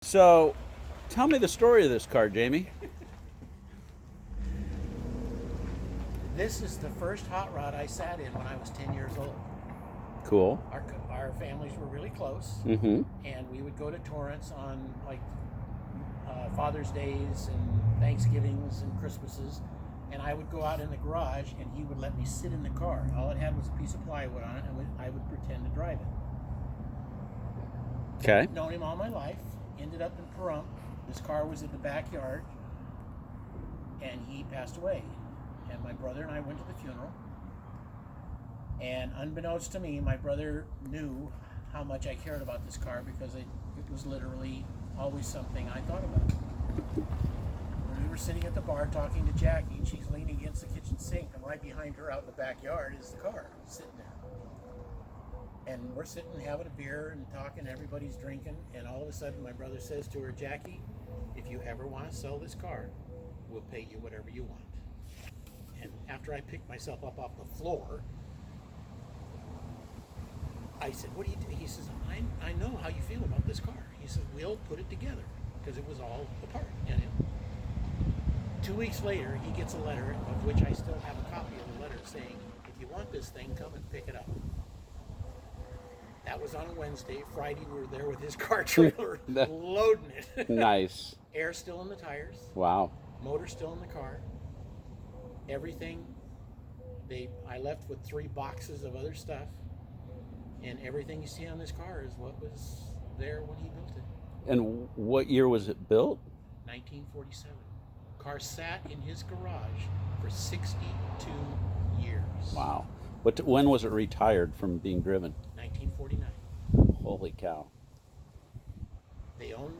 So, tell me the story of this car, Jamie. This is the first hot rod I sat in when I was 10 years old. Cool. Our families were really close, Mm-hmm. and we would go to Torrance on Father's Days and Thanksgivings and Christmases, and I would go out in the garage, and he would let me sit in the car. All it had was a piece of plywood on it, and I would pretend to drive it. Okay. Known him all my life. Ended up in Pahrump. This car was in the backyard, and he passed away. And my brother and I went to the funeral. And unbeknownst to me, my brother knew how much I cared about this car because it was literally always something I thought about. When we were sitting at the bar talking to Jackie, and she's leaning against the kitchen sink, and right behind her out in the backyard is the car sitting there. And we're sitting having a beer and talking, everybody's drinking, and all of a sudden my brother says to her, "Jackie, if you ever want to sell this car, we'll pay you whatever you want." And after I picked myself up off the floor, I said, "What do you do?" He says, I know how you feel about this car. He says, "We'll put it together," because it was all apart. And 2 weeks later, he gets a letter, of which I still have a copy of the letter, saying, "If you want this thing, come and pick it up." That was on a Wednesday. Friday, we were there with his car trailer, loading it. Nice. Air still in the tires. Wow. Motor still in the car. Everything. I left with 3 boxes of other stuff. And everything you see on this car is what was there when he built it. And what year was it built? 1947. Car sat in his garage for 62 years. Wow. When was it retired from being driven? 1949. Holy cow. They owned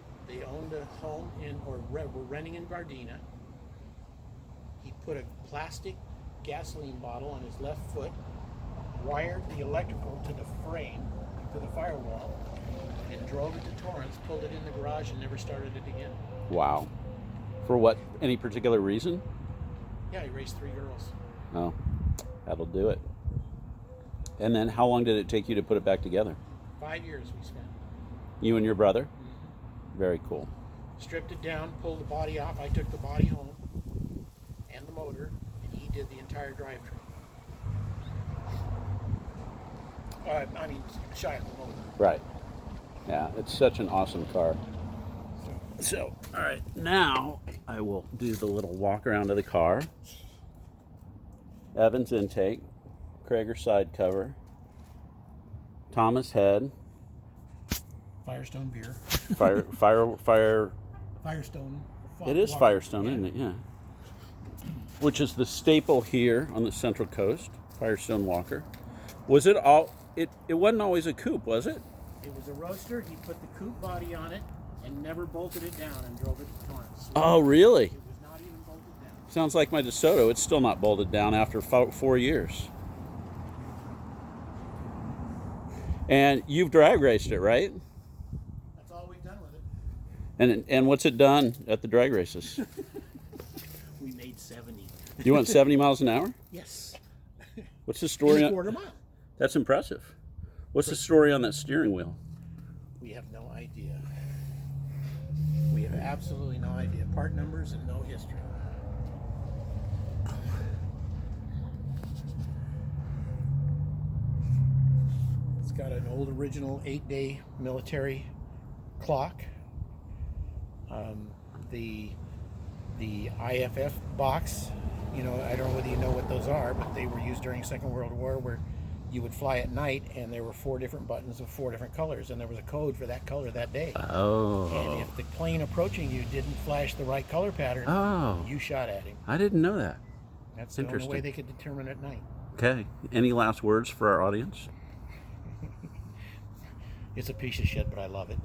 a home were renting in Gardena. He put a plastic gasoline bottle on his left foot, wired the electrical to the frame, to the firewall, and drove it to Torrance, pulled it in the garage, and never started it again. Wow. For what? Any particular reason? Yeah, he raised 3 girls. Oh, that'll do it. And then how long did it take you to put it back together? 5 years we spent. You and your brother? Mm-hmm. Very cool. Stripped it down, pulled the body off. I took the body home and the motor, and he did the entire drivetrain. Shy of the motor. Right. Yeah, it's such an awesome car. So, all right, now I will do the little walk around of the car. Evans intake, Krager side cover, Thomas head, Firestone beer. Firestone. It is Walker. Firestone, isn't it? Yeah. Which is the staple here on the Central Coast, Firestone Walker. Was it all? It wasn't always a coupe, was it? It was a roadster. He put the coupe body on it and never bolted it down and drove it to Torrance. Oh, really? It was not even bolted down. Sounds like my DeSoto. It's still not bolted down after 4 years. And you've drag raced it, right? That's all we've done with it. And what's it done at the drag races? We made 70. You went 70 miles an hour? Yes. What's the story? In a quarter mile. That's impressive. What's the story on that steering wheel? We have no idea. We have absolutely no idea. Part numbers and no history. It's got an old original 8-day military clock. The IFF box, I don't know whether you know what those are, but they were used during Second World War, where you would fly at night and there were 4 different buttons of 4 different colors, and there was a code for that color that day. Oh. And if the plane approaching you didn't flash the right color pattern, you shot at him. I didn't know that. That's the only way they could determine at night. Okay. Any last words for our audience? It's a piece of shit, but I love it.